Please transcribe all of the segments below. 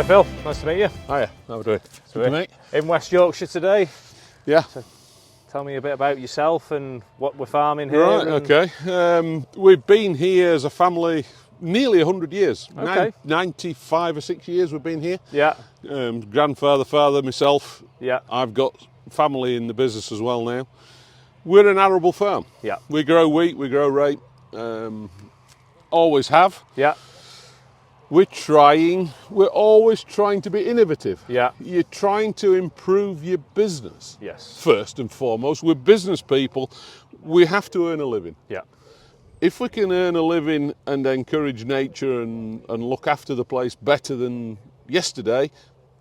Hi Phil, nice to meet you. Hiya, how are we doing? So we're in West Yorkshire today. Yeah. So tell me a bit about yourself and what we're farming here. Right, okay. We've been here as a family nearly 100 years. Okay. 95 or 6 years we've been here. Yeah. Grandfather, father, myself. Yeah. I've got family in the business as well now. We're an arable farm. Yeah. We grow wheat, we grow rape. Always have. Yeah. We're always trying to be innovative. Yeah. You're trying to improve your business. Yes. First and foremost, we're business people. We have to earn a living. Yeah. If we can earn a living and encourage nature and look after the place better than yesterday,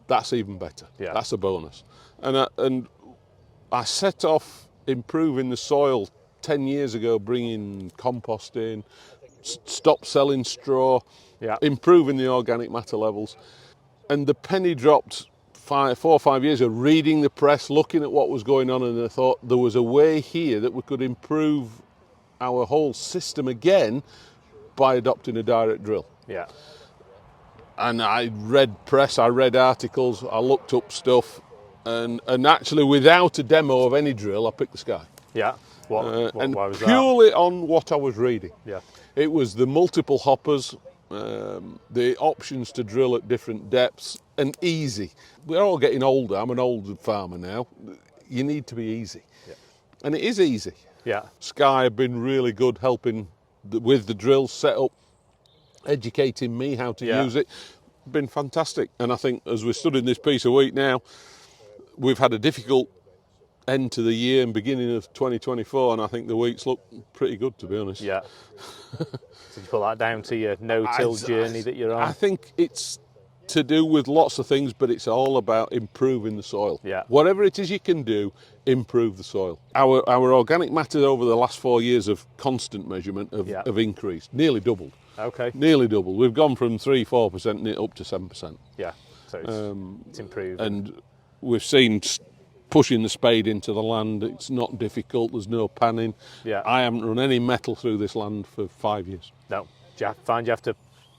that's even better. Yeah. That's a bonus. And I set off improving the soil 10 years ago, bringing compost in, stop selling straw, Yeah. improving the organic matter levels. And the penny dropped 4 or 5 years ago, reading the press, looking at what was going on, and I thought there was a way here that we could improve our whole system again by adopting a direct drill. Yeah. And I read press, I read articles, I looked up stuff, and actually without a demo of any drill, I picked the Sky. Yeah. Why was that? Purely on what I was reading. Yeah. It was the multiple hoppers, the options to drill at different depths, and easy. We're all getting older. I'm an old farmer now. You need to be easy. Yeah. And it is easy. Yeah. Sky have been really good helping with the drill setup, educating me how to use it. Been fantastic. And I think as we're studying this piece of wheat now, we've had a difficult end to the year and beginning of 2024, and I think the wheats look pretty good, to be honest. Yeah. So you put that down to your no-till journey that you're on? I think it's to do with lots of things, but it's all about improving the soil. Yeah. Whatever it is you can do, improve the soil. Our organic matter over the last 4 years of constant measurement have increased, nearly doubled. Okay. Nearly doubled. We've gone from 3-4% up to 7%. Yeah. So it's improved. And we've seen pushing the spade into the land. It's not difficult. There's no panning. Yeah. I haven't run any metal through this land for 5 years. No. Do you find you have to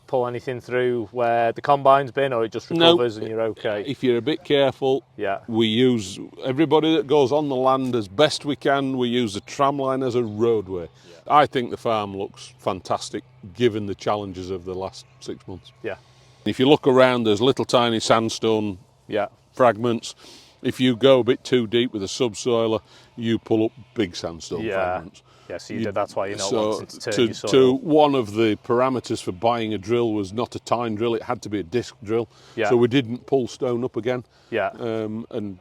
pull anything through where the combine's been, or it just recovers and you're okay? If you're a bit careful, we use everybody that goes on the land as best we can. We use the tram line as a roadway. Yeah. I think the farm looks fantastic given the challenges of the last 6 months. Yeah. If you look around, there's little tiny sandstone fragments. If you go a bit too deep with a subsoiler, you pull up big sandstone fragments. Yeah, so that's why you're not wanting to turn your soil. So one of the parameters for buying a drill was not a tine drill, it had to be a disc drill. Yeah. So we didn't pull stone up again. Yeah. And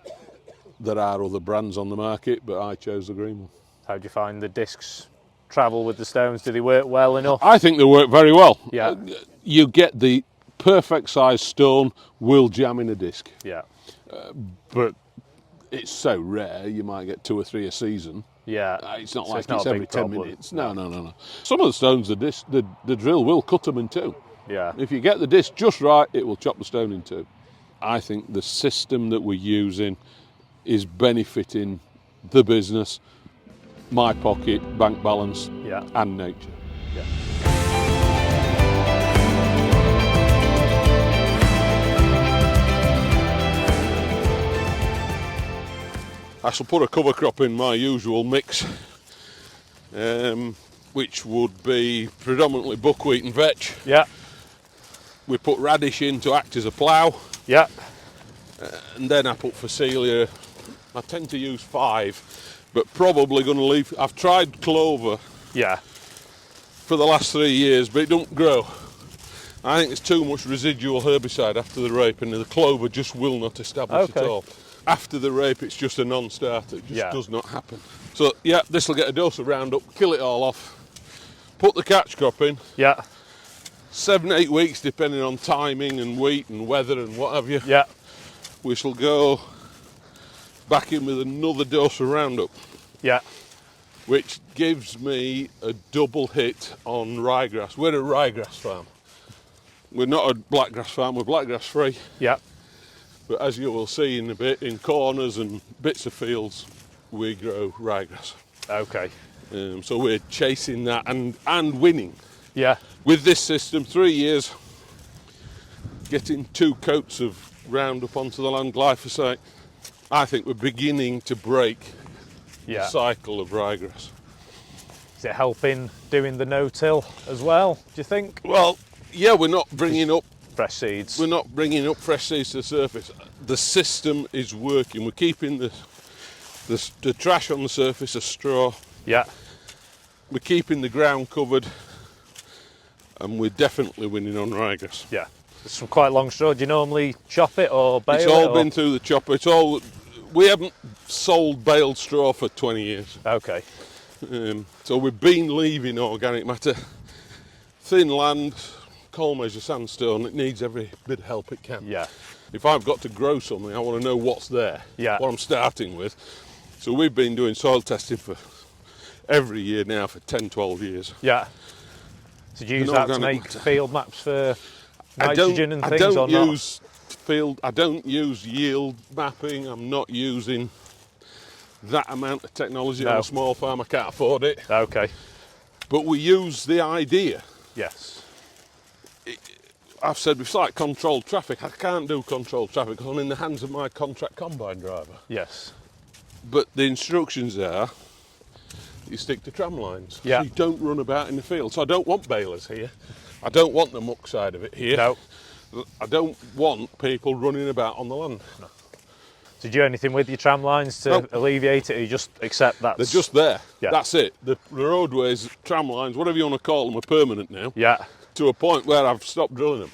there are other brands on the market, but I chose the green one. How do you find the discs travel with the stones? Do they work well enough? I think they work very well. Yeah. You get the perfect size stone will jam in a disc. Yeah. But it's so rare, you might get 2 or 3 a season. Yeah. It's not so like it's it's every 10 minutes. No. Some of the stones, the drill will cut them in two. Yeah. If you get the disc just right, it will chop the stone in two. I think the system that we're using is benefiting the business, my pocket, bank balance, and nature. Yeah. I shall put a cover crop in my usual mix, which would be predominantly buckwheat and vetch. Yeah. We put radish in to act as a plough. Yeah. And then I put Phacelia. I tend to use 5, but probably going to leave. I've tried Clover. Yeah. For the last 3 years, but it don't grow. I think there's too much residual herbicide after the rape, and the Clover just will not establish at all. After the rape, it's just a non-starter. It just does not happen. So, this will get a dose of Roundup, kill it all off, put the catch crop in. Yeah. 7-8 weeks, depending on timing and wheat and weather and what have you. Yeah. We shall go back in with another dose of Roundup. Yeah. Which gives me a double hit on ryegrass. We're a ryegrass farm. We're not a blackgrass farm, we're blackgrass free. Yeah. But as you will see in a bit, in corners and bits of fields, we grow ryegrass. Okay. So we're chasing that and winning. Yeah. With this system, 3 years, getting 2 coats of Roundup onto the land, glyphosate, I think we're beginning to break the cycle of ryegrass. Is it helping doing the no-till as well, do you think? Well, yeah, we're not bringing up fresh seeds. We're not bringing up fresh seeds to the surface. The system is working. We're keeping the trash on the surface of straw. Yeah. We're keeping the ground covered, and we're definitely winning on ryegrass. Yeah. It's some quite long straw. Do you normally chop it or bale it? It's all been through the chopper. We haven't sold baled straw for 20 years. Okay. So we've been leaving organic matter. Thin land, coal measure sandstone, it needs every bit of help it can. Yeah. If I've got to grow something, I want to know what's there, what I'm starting with. So we've been doing soil testing for every year now for 10, 12 years. Yeah. So do you use that to make field maps for nitrogen and things or not? I don't use yield mapping. I'm not using that amount of technology on a small farm. I can't afford it. Okay. But we use the idea. Yes. I've said it's like controlled traffic. I can't do controlled traffic because I'm in the hands of my contract combine driver. Yes. But the instructions are you stick to tram lines. Yeah. So you don't run about in the field. So I don't want balers here. I don't want the muck side of it here. No. I don't want people running about on the land. No. So do you do anything with your tram lines to alleviate it, or you just accept that? They're just there. Yeah. That's it. The roadways, tram lines, whatever you want to call them, are permanent now. Yeah. To a point where I've stopped drilling them.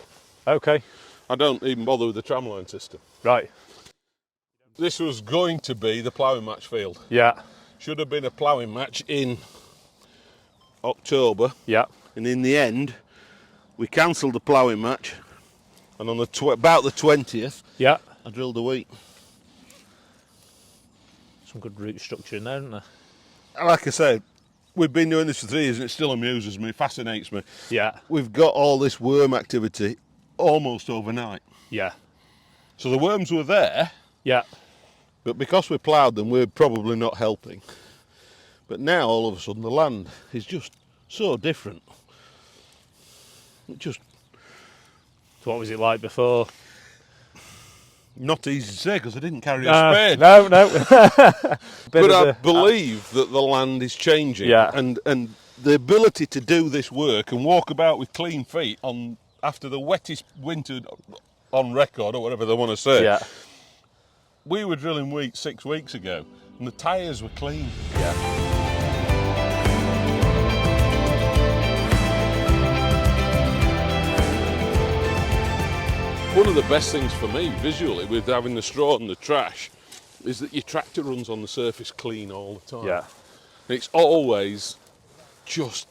Okay. I don't even bother with the tram line system. Right. This was going to be the ploughing match field. Yeah. Should have been a ploughing match in October. Yeah. And in the end, we cancelled the ploughing match. And on about the 20th, I drilled the wheat. Some good root structure in there, isn't there? Like I said, we've been doing this for 3 years and it still amuses me, fascinates me. Yeah. We've got all this worm activity almost overnight. Yeah. So the worms were there. Yeah. But because we ploughed them, we're probably not helping. But now, all of a sudden, the land is just so different. It just... So what was it like before? Not easy to say because I didn't carry a spade. No. But I believe that the land is changing. Yeah. And the ability to do this work and walk about with clean feet after the wettest winter on record, or whatever they want to say. Yeah. We were drilling wheat 6 weeks ago and the tyres were clean. Yeah. One of the best things for me visually with having the straw and the trash is that your tractor runs on the surface clean all the time. Yeah. It's always just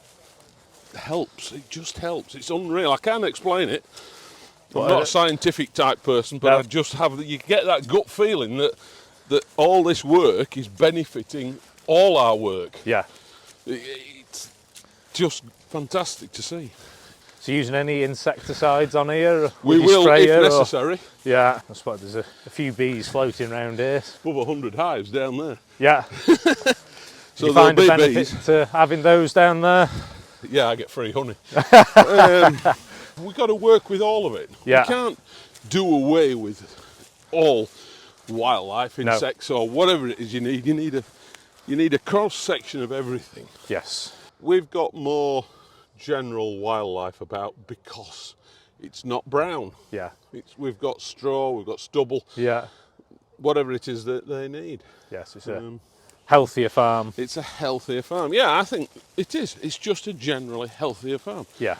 helps. It just helps. It's unreal. I can't explain it. I'm not a scientific type person, but I just you get that gut feeling that all this work is benefiting all our work. Yeah. It's just fantastic to see. So using any insecticides on here? We will if necessary. Yeah, I suppose there's a few bees floating around here. Above 100 hives down there. Yeah. So you find a benefit to having those down there? Yeah, I get free honey. We've got to work with all of it. Yeah. We can't do away with all wildlife, insects or whatever it is you need. You need a cross section of everything. Yes. We've got more general wildlife about because it's not brown. Yeah. We've got straw, we've got stubble. Yeah. Whatever it is that they need. Yes, it's a healthier farm. It's a healthier farm. Yeah, I think it is. It's just a generally healthier farm. Yeah.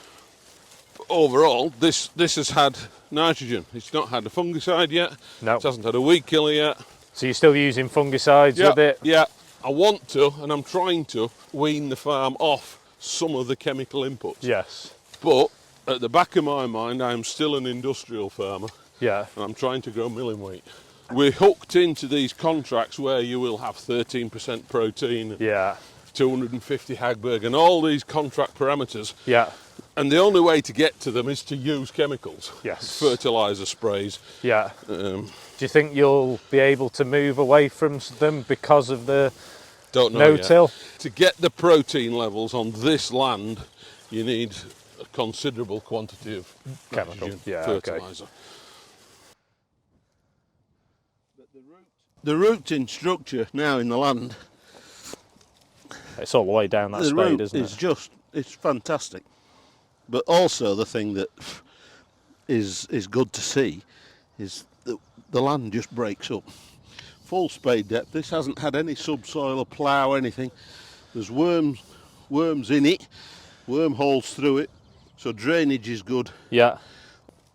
Overall, this has had nitrogen. It's not had a fungicide yet. No. It hasn't had a weed killer yet. So you're still using fungicides with it? Yeah. I want to, and I'm trying to, wean the farm off some of the chemical inputs. Yes. But at the back of my mind, I am still an industrial farmer. Yeah. And I'm trying to grow milling wheat. We're hooked into these contracts where you will have 13% protein, 250 Hagberg, and all these contract parameters. Yeah. And the only way to get to them is to use chemicals. Yes. Fertiliser sprays. Yeah. Do you think you'll be able to move away from them because of the no-till? To get the protein levels on this land, you need a considerable quantity of chemical fertiliser. Okay. The rooting structure now in the land, It's all the way down that spade, isn't it? It's fantastic. But also the thing that is good to see is that the land just breaks up. Full spade depth. This hasn't had any subsoil or plough or anything. There's worms in it, wormholes through it, so drainage is good. Yeah.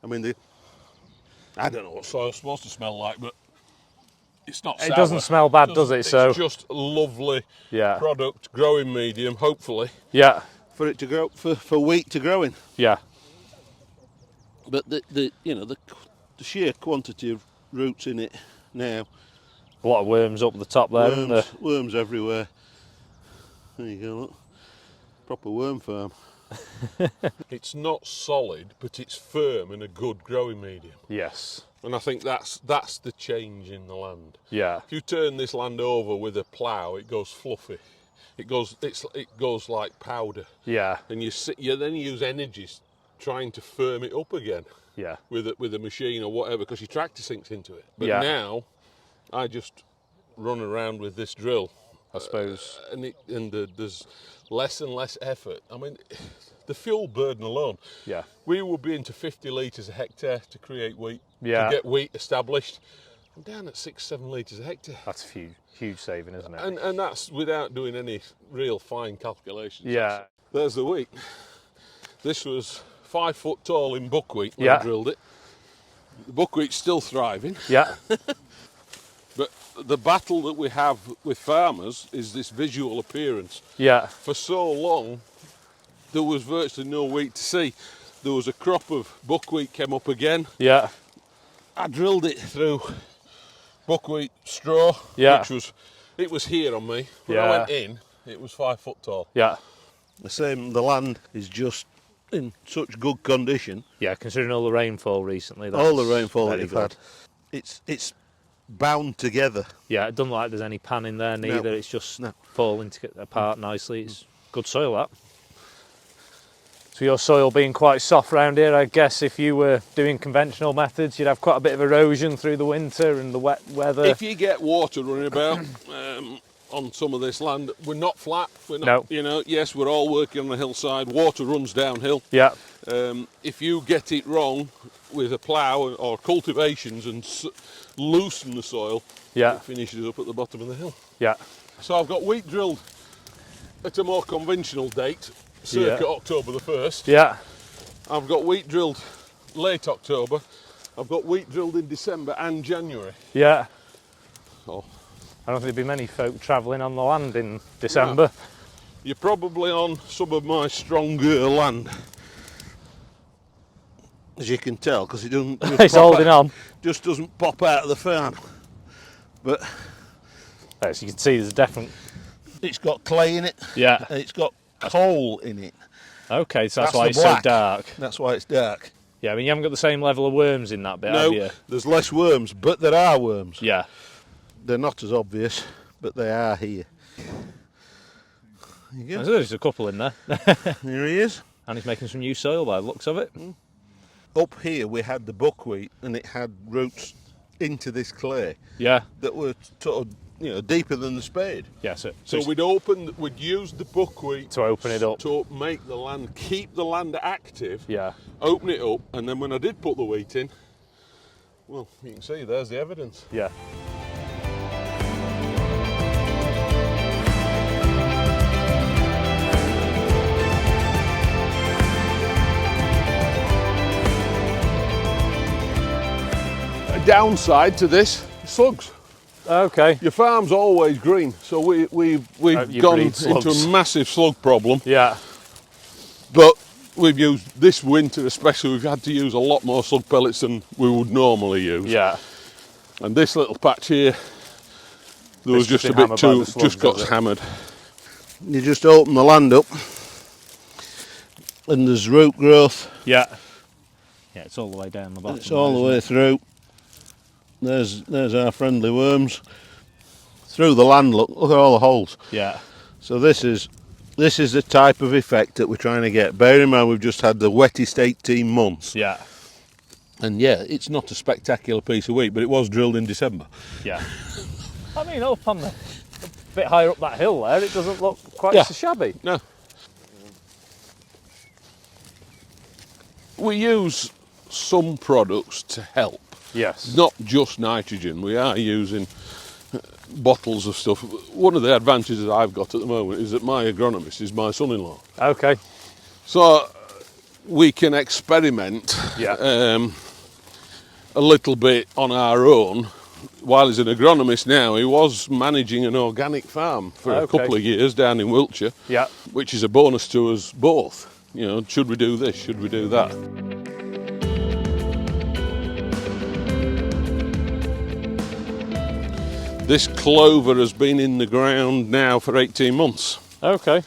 I mean, I don't know what soil's supposed to smell like, but it's not sour. It doesn't smell bad, does it? So it's just lovely product, growing medium, hopefully. Yeah. For it to grow, for wheat to grow in. Yeah. But the sheer quantity of roots in it now. A lot of worms up the top there, isn't there? Worms everywhere. There you go, look. Proper worm farm. It's not solid, but it's firm and a good growing medium. Yes. And I think that's the change in the land. Yeah. If you turn this land over with a plough, it goes fluffy. It goes like powder. Yeah. And then you use energies trying to firm it up again. Yeah. With a machine or whatever, because your tractor sinks into it. But yeah. now, I just run around with this drill, I suppose, and there's less and less effort. I mean, the fuel burden alone. Yeah. We would be into 50 litres a hectare to create wheat. Yeah. To get wheat established. I'm down at 6-7 litres a hectare. That's a huge saving, isn't it? And that's without doing any real fine calculations. Yeah. There's the wheat. This was 5 foot tall in buckwheat when I drilled it. The buckwheat's still thriving. Yeah. But the battle that we have with farmers is this visual appearance. Yeah. For so long, there was virtually no wheat to see. There was a crop of buckwheat came up again. Yeah. I drilled it through buckwheat straw. Yeah. It was here on me. When I went in, it was 5 foot tall. Yeah. The land is just in such good condition. Yeah, considering all the rainfall recently. All the rainfall that you've had. It's bound together. Yeah, it doesn't look like there's any pan in there neither. No. It's just falling apart nicely. It's good soil, that. So your soil being quite soft round here, I guess if you were doing conventional methods, you'd have quite a bit of erosion through the winter and the wet weather. If you get water running about on some of this land, we're not flat. We're not, yes, we're all working on a hillside. Water runs downhill. Yeah. If you get it wrong with a plough or cultivations and loosen the soil, it finishes up at the bottom of the hill. Yeah. So I've got wheat drilled at a more conventional date, circa October the 1st. Yeah. I've got wheat drilled late October. I've got wheat drilled in December and January. Yeah. Oh. I don't think there'd be many folk travelling on the land in December. No. You're probably on some of my stronger land, as you can tell, because it doesn't. It's holding on. Just doesn't pop out of the farm. But as you can see, there's a definite. It's got clay in it. Yeah. And it's got coal in it. Okay, so that's why it's so dark. That's why it's dark. Yeah, I mean you haven't got the same level of worms in that bit, have you? There's less worms, but there are worms. Yeah. They're not as obvious, but they are here. There you go. There's a couple in there. Here he is. And he's making some new soil by the looks of it. Up here we had the buckwheat and it had roots into this clay. Yeah. That were sort of, deeper than the spade. Yeah, so we'd use the buckwheat to open it up. To make the land, keep the land active. Yeah. Open it up, and then when I did put the wheat in, well, you can see there's the evidence. Yeah. Downside to this, slugs. Okay. Your farm's always green, so we've gone into a massive slug problem. Yeah. But we've used this winter especially, we've had to use a lot more slug pellets than we would normally use. Yeah. And this little patch here, there was just a bit too, just got hammered. You just open the land up and there's root growth. Yeah. Yeah, it's all the way down the bottom. It's all the way through. There's our friendly worms. Through the land, look at all the holes. Yeah. So this is This is the type of effect that we're trying to get. Bear in mind we've just had the wettest 18 months. Yeah. And yeah, it's not a spectacular piece of wheat, but it was drilled in December. Yeah. I mean, up on the a bit higher up that hill there, it doesn't look quite so shabby. No. We use some products to help. Yes. Not just nitrogen. We are using bottles of stuff. One of the advantages I've got at the moment is that my agronomist is my son-in-law. Okay. So we can experiment Yeah. a little bit on our own. While he's an agronomist now, he was managing an organic farm for a couple of years down in Wiltshire, Yeah. which is a bonus to us both. You know, should we do this? Should we do that? This clover has been in the ground now for 18 months. Okay.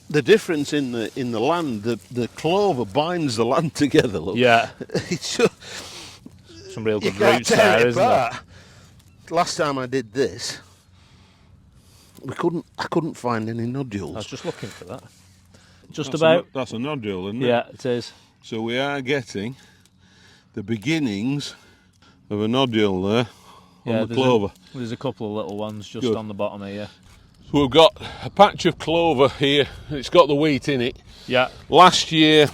The difference in the land, the clover binds the land together. Look. Yeah. It's just, Some real you good can't roots tear there, it isn't there? apart. Last time I did this, I couldn't find any nodules. I was just looking for that. Just That's about. that's a nodule, isn't it? Yeah, it is. So we are getting the beginnings of a nodule there on the clover. There's a couple of little ones just Good. on the bottom here. So we've got a patch of clover here. It's got the wheat in it. Yeah. Last year,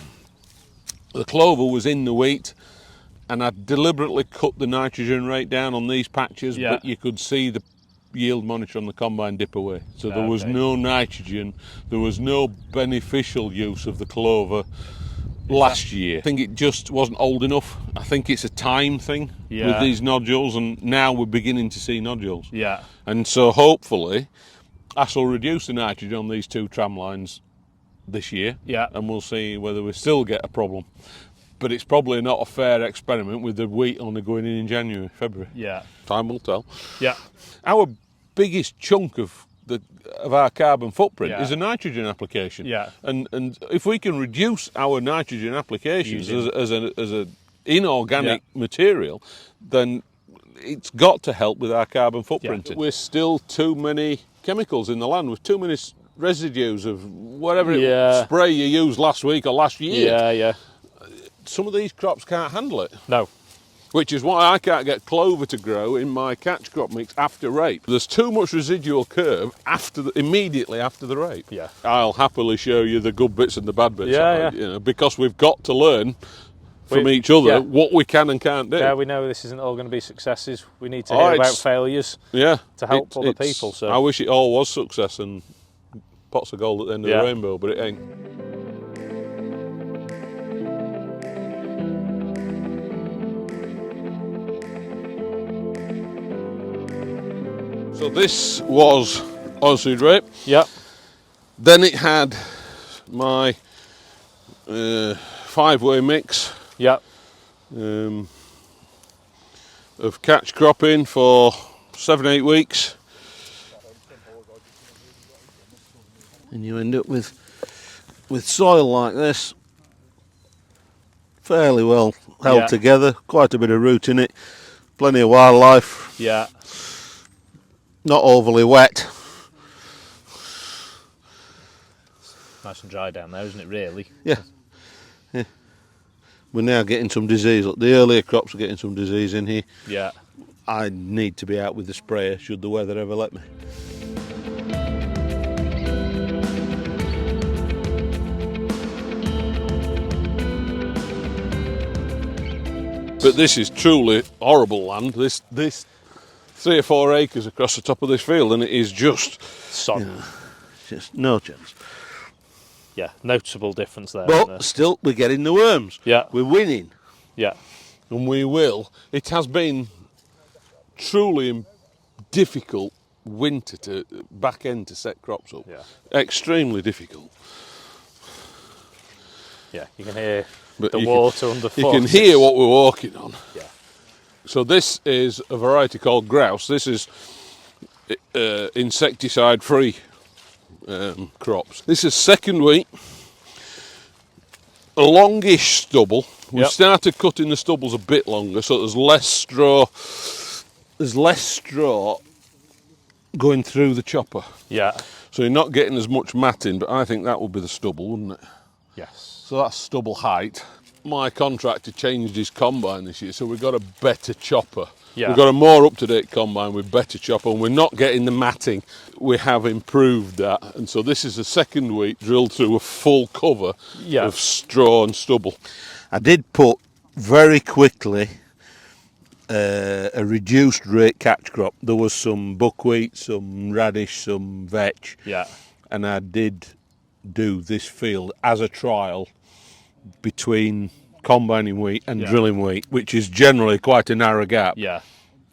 the clover was in the wheat, and I deliberately cut the nitrogen rate down on these patches, but you could see the yield monitor on the combine dip away. So there was no nitrogen, there was no beneficial use of the clover last year. I think it just wasn't old enough. I think it's a time thing with these nodules, and now we're beginning to see nodules. Yeah. And so hopefully, I shall reduce the nitrogen on these two tram lines this year, and we'll see whether we still get a problem. But it's probably not a fair experiment with the wheat only going in January, February. Yeah. Time will tell. Yeah. Our biggest chunk of our carbon footprint is a nitrogen application. Yeah. And if we can reduce our nitrogen applications as an inorganic material, then it's got to help with our carbon footprint. We're still too many chemicals in the land, with too many residues of whatever spray you used last week or last year. Yeah, yeah. Some of these crops can't handle it. No. Which is why I can't get clover to grow in my catch crop mix after rape. There's too much residual curve immediately after the rape. Yeah. I'll happily show you the good bits and the bad bits. Yeah, You know, because we've got to learn from each other what we can and can't do. Yeah, we know this isn't all going to be successes. We need to hear about failures to help other people. So I wish it all was success and pots of gold at the end of the rainbow, but it ain't. So this was oilseed rape. Yeah. Then it had my 5-way mix. Yeah. Of catch cropping for 7-8 weeks. And you end up with soil like this, fairly well held together, quite a bit of root in it, plenty of wildlife. Yeah. Not overly wet. Nice and dry down there, isn't it, really? Yeah. We're now getting some disease. The earlier crops are getting some disease in here. Yeah. I need to be out with the sprayer should the weather ever let me. But this is truly horrible land. This 3 or 4 acres across the top of this field, and it is just sod. You know, just no chance. Yeah, noticeable difference there. But still, we're getting the worms. Yeah. We're winning. Yeah. And we will. It has been truly difficult winter to back end to set crops up. Yeah. Extremely difficult. Yeah, you can hear the water underfoot. You can hear what we're walking on. Yeah. So this is a variety called grouse. This is insecticide-free crops. This is second wheat, a longish stubble. We've started cutting the stubbles a bit longer, so there's less straw. There's less straw going through the chopper. Yeah. So you're not getting as much matting, but I think that would be the stubble, wouldn't it? Yes. So that's stubble height. My contractor changed his combine this year, so we've got a better chopper. Yeah. We've got a more up-to-date combine with better chopper, and we're not getting the matting. We have improved that, and so this is the second week drilled through a full cover of straw and stubble. I did put very quickly a reduced rate catch crop. There was some buckwheat, some radish, some vetch, and I did do this field as a trial between combining wheat and drilling wheat, which is generally quite a narrow gap. Yeah.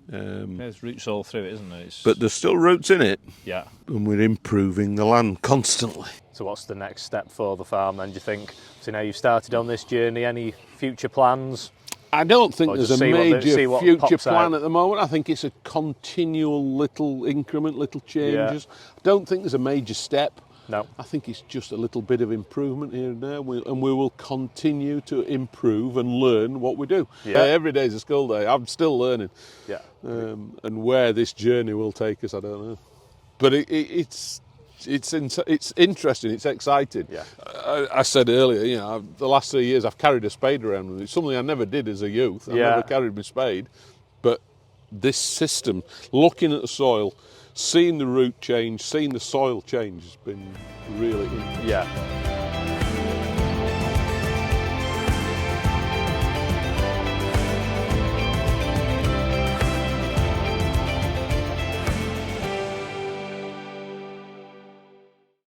There's roots all through it, isn't there? But there's still roots in it. Yeah. And we're improving the land constantly. So what's the next step for the farm then, do you think? So now you've started on this journey, any future plans? I don't think there's a major future plan out at the moment. I think it's a continual little increment, little changes. I don't think there's a major step. No. I think it's just a little bit of improvement here and there, and we will continue to improve and learn what we do. Yeah. Every day's a school day. I'm still learning. Yeah. And where this journey will take us, I don't know. But it's interesting. It's exciting. Yeah. I said earlier, you know, the last 3 years I've carried a spade around with me. It's something I never did as a youth. I never carried my spade. But this system, looking at the soil, seeing the root change, seeing the soil change has been really interesting. Yeah.